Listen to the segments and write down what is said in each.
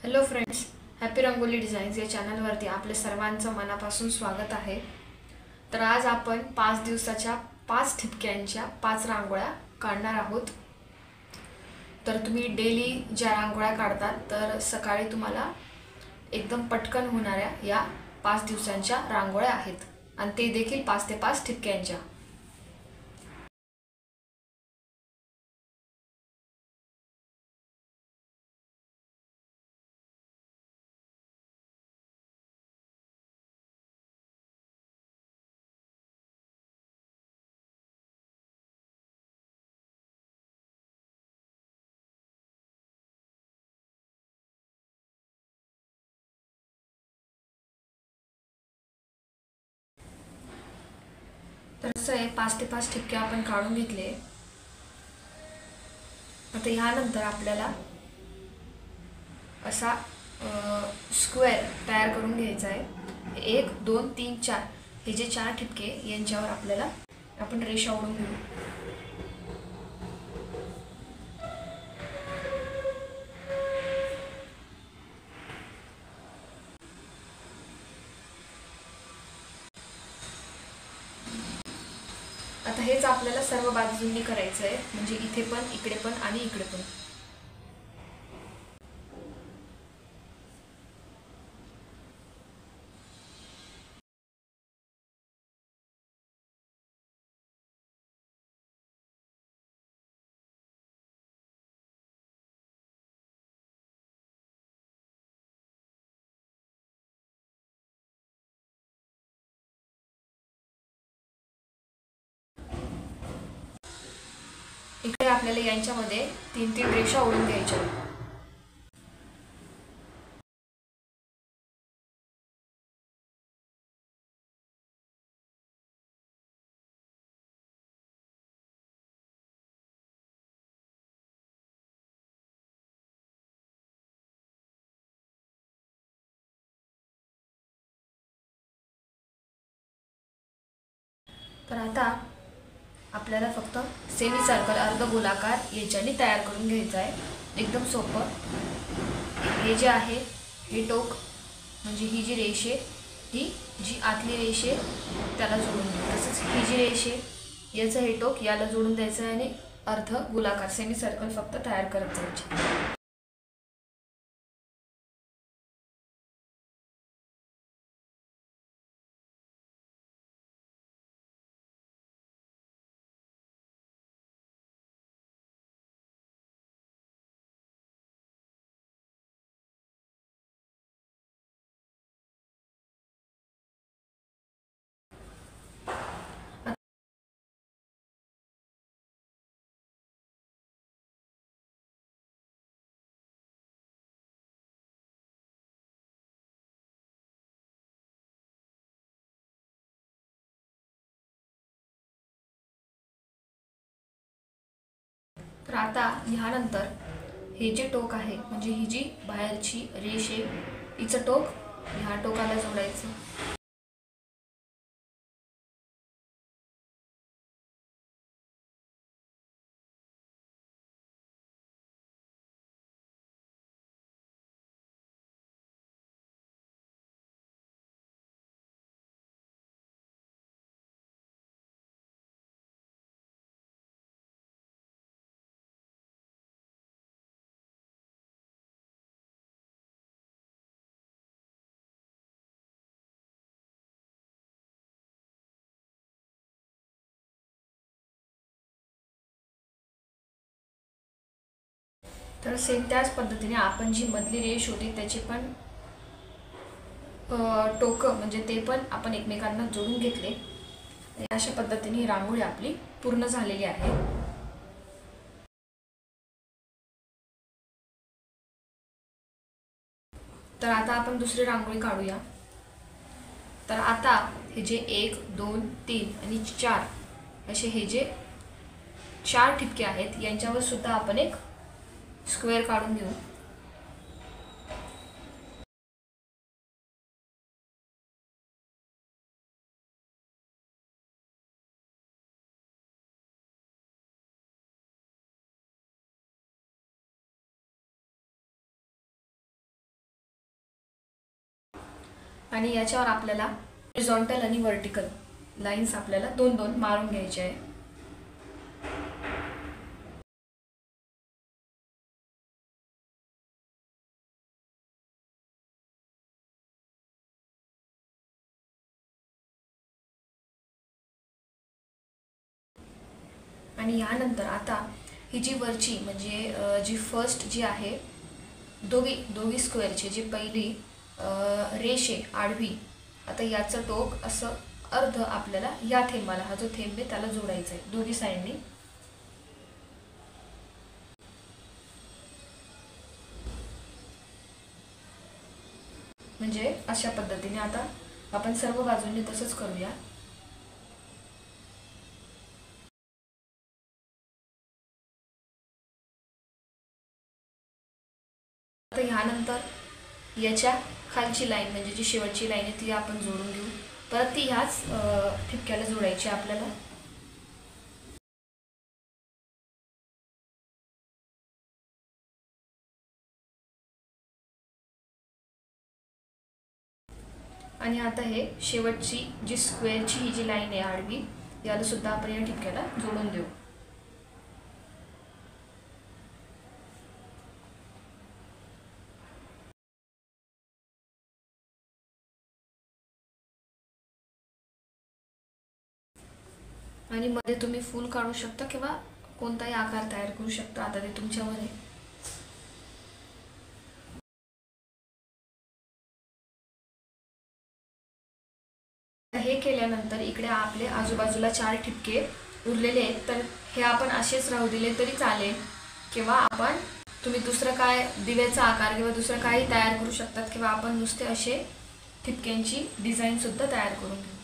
Hello friends, happy rangoli designs या चॅनलवरती आपले सर्वांचं मनापासून स्वागत आहे. तर आज आपण 5 दिवसाच्या 5 ठिपक्यांच्या 5 रांगोळ्या काढणार आहोत. तर तुम्ही डेली ज्या रांगोळ्या काढतात तर सकाळी तुम्हाला एकदम पटकन होणाऱ्या या 5 दिवसांच्या रांगोळ्या आहेत आणि ते देखील 5 ते 5 ठिपक्यांच्या. तर असं आहे, 5 ते 5 ठिपके आपण काढून घेतले. आता ह्यानंतर आपल्याला असा स्क्वेअर तयार करून घ्यायचा आहे. 1 2 3 4 हे जे 4 ठिपके यांच्यावर आपल्याला आपण रेषा ओढून घेऊ. आता हेच आपल्याला सर्व बाजूंनी करायचं आहे, म्हणजे इथे पण, इकडे पण आणि इकडे पण. इकडे आपल्याला यांच्यामध्ये 3-3 रेषा ओढून घ्यायच्या. तर आता आपल्याला फक्त सेमी सर्कल अर्ध गोलाकार याच्याने तयार करून घ्यायचा आहे. एकदम सोपं. हे जे आहे हे टोक म्हणजे ही जी रेष आहे, ही जी आतली रेष आहे त्याला जोडून देऊ. तसंच ही जी रेष आहे याचं हे टोक याला जोडून द्यायचं आहे आणि अर्ध गोलाकार सेमी सर्कल फक्त तयार करत जायचे. तर आता ह्यानंतर हे जे टोक आहे म्हणजे ही जी बाहेरची रेष आहे हिचं टोक ह्या टोकाला जोडायचं. तर सेम त्याच पद्धतीने आपण जी मधली रेष होती त्याची पण टोकं म्हणजे ते पण आपण एकमेकांना जोडून घेतले. अशा पद्धतीने ही रांगोळी आपली पूर्ण झालेली आहे. तर आता आपण दुसरी रांगोळी काढूया. तर आता हे जे 1 2 3 आणि 4 असे हे जे 4 ठिपके आहेत यांच्यावर सुद्धा आपण एक स्क्वेअर काढून घेऊ. आणि याच्यावर आपल्याला हॉरिझॉन्टल आणि व्हर्टिकल लाईन्स आपल्याला दोन दोन मारून घ्यायचे आहे. आणि यानंतर आता ही जी वरची म्हणजे जी फर्स्ट जी आहे दोघी स्क्वेअरची जी पहिली रेष आहे आडवी, आता याचं टोक असं अर्ध आपल्याला या थेंबाला, हा जो थेंब आहे त्याला जोडायचा आहे दोन्ही साईडनी. म्हणजे अशा पद्धतीने आता आपण सर्व बाजूंनी तसंच करूया. आता ह्यानंतर याच्या खालची लाईन म्हणजे जी शेवटची लाईन आहे ती आपण जोडून घेऊ. परत ती ह्याच ठिपक्याला जोडायची आपल्याला. आणि आता हे शेवटची जी स्क्वेअरची ही जी लाईन आहे आडवी, याला सुद्धा आपण या ठिपक्याला जोडून देऊ. आणि मध्ये तुम्ही फूल काढू शकता किंवा कोणताही आकार तयार करू शकता, आता ते तुमच्यावर आहे. हे केल्यानंतर इकडे आपले आजूबाजूला 4 ठिपके उरलेले आहेत, तर हे आपण असेच राहू दिले तरी चालेल, किंवा आपण तुम्ही दुसरं काय दिव्याचा आकार किंवा दुसरं काही तयार करू शकतात, किंवा आपण नुसते असे ठिपक्यांची डिझाईन सुद्धा तयार करून घेऊ.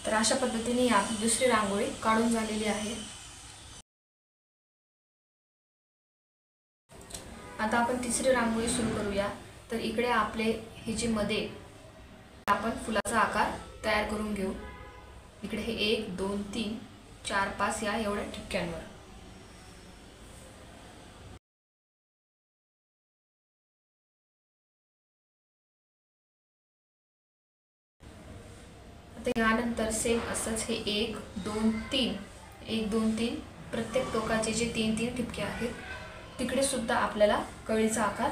तर अशा पद्धतीने आपली दुसरी रांगोळी काढून झालेली आहे. आता आपण तिसरी रांगोळी सुरू करूया. तर इकडे आपले हे जे मध्ये आपण फुलाचा आकार तयार करून घेऊ. इकडे हे 1 2 3 4 5 या एवढ्या ठिपक्यांवर. आता यानंतर सेम असंच हे 1 2 3 1 2 3 प्रत्येक टोकाचे जे 3 ठिपके आहेत तिकडे सुद्धा आपल्याला कळीचा आकार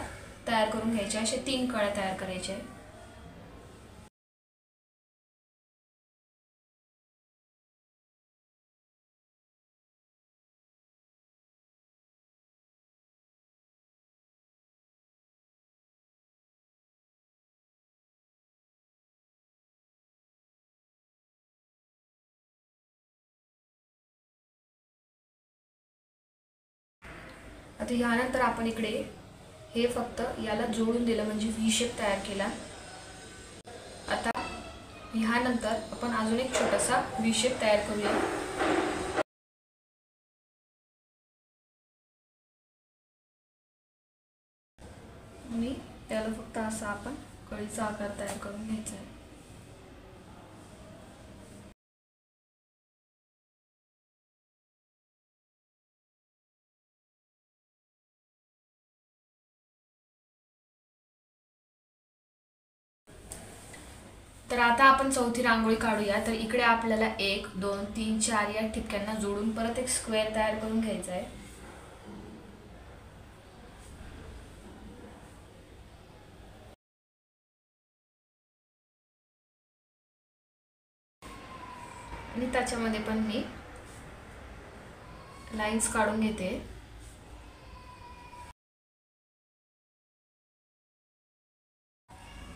तयार करून घ्यायचे. असे 3 कळ्या तयार करायच्या आहेत. आता यानंतर आपण इकडे हे फक्त याला जोडून दिलं म्हणजे व्ही शेप तयार केला. आता ह्यानंतर आपण अजून एक छोटासा व्ही शेप तयार करूया. आणि त्याला फक्त असा आपण कळीचा आकार तयार करून घ्यायचा आहे. तर आता आपण चौथी रांगोळी काढूया. तर इकडे आपल्याला 1 2 3 4 या ठिपक्यांना जोडून परत एक स्क्वेअर तयार करून घ्यायचा आहे. आणि त्याच्यामध्ये पण मी लाईन्स काढून घेते.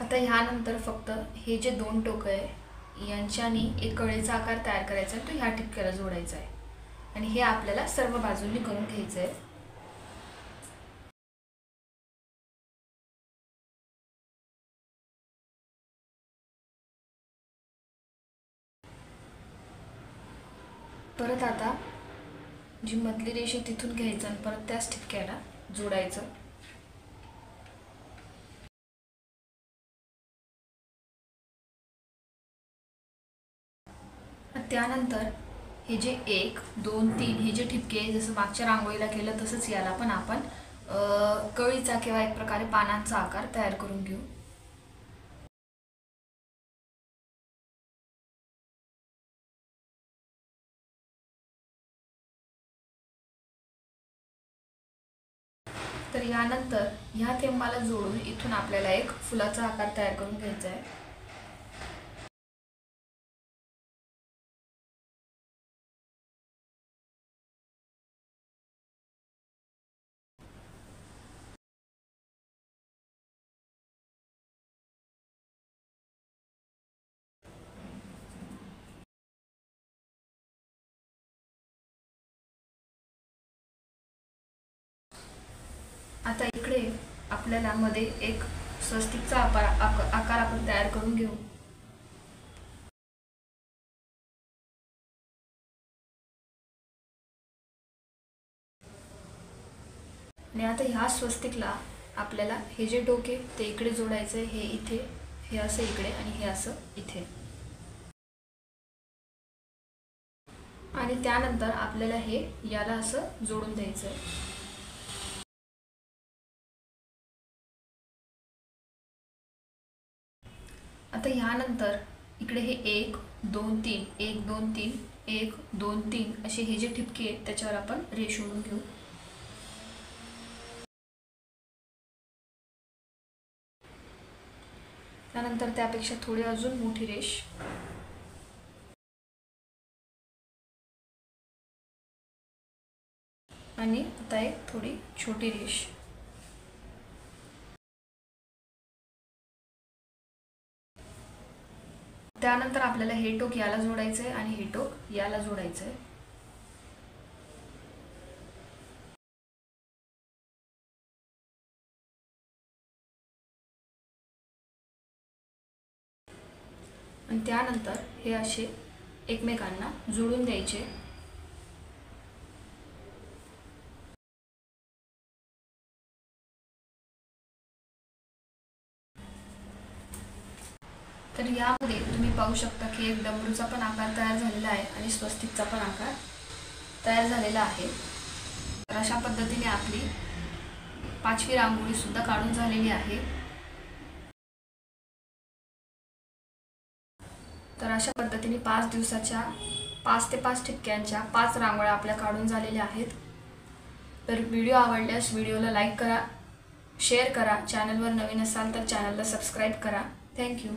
आता ह्यानंतर फक्त हे जे 2 टोकं आहे यांच्यानी एक कळीचा आकार तयार करायचा आहे, तो ह्या ठिपक्याला जोडायचा आहे. आणि हे आपल्याला सर्व बाजूंनी करून घ्यायचं आहे. परत आता जी मधली रेष आहे तिथून घ्यायचं आणि परत त्याच ठिपक्याला जोडायचं. त्यानंतर हे जे 1 2 3 हे जे ठिपके जसं मागच्या रांगोळीला केलं तसंच याला पण आपण कळीचा किंवा एक प्रकारे पानांचा आकार तयार करून घेऊ। तर यानंतर ह्या थेंबाला जोडून इथून आपल्याला एक फुलाचा आकार तयार करून घ्यायचा आहे। आता इकडे आपल्याला मध्ये एक स्वस्तिकचा आकार आपण तयार करून घेऊ। आणि आता ह्या स्वस्तिकला आपल्याला हे जे डोके ते इकडे जोडायचे, हे इथे, हे असं इकडे आणि हे असं इथे। आणि त्यानंतर आपल्याला हे याला असं जोडून द्यायचं आहे। आता ह्यानंतर इकडे हे 1 2 3 1 2 3 1 2 3 असे हे जे ठिपके आहेत त्याच्यावर आपण रेष ओढून घेऊ। त्यानंतर त्यापेक्षा थोडी अजून मोठी रेष आणि आता एक थोडी छोटी रेष। त्यानंतर आपल्याला हे टोक याला जोडायचं आहे आणि हे टोक याला जोडायचं आहे। आणि त्यानंतर हे असे एकमेकांना जोडून द्यायचे। तर यामध्ये तुम्ही पाहू शकता की एक डमरूचा पण आकार तयार झालेला आहे आणि स्वस्तिकचा पण आकार तयार झालेला आहे। तर अशा पद्धतीने आपली 5वी रांगोळी सुद्धा काढून झालेली आहे। तर अशा पद्धतीने 5 दिवसाच्या 5 ते 5 ठिपक्यांच्या 5 रांगोळ्या आपल्या काढून झालेल्या आहेत। तर व्हिडिओ आवडल्यास व्हिडिओला लाईक करा, शेअर करा, चॅनलवर नवीन असाल तर चॅनलला सबस्क्राईब करा। थँक्यू।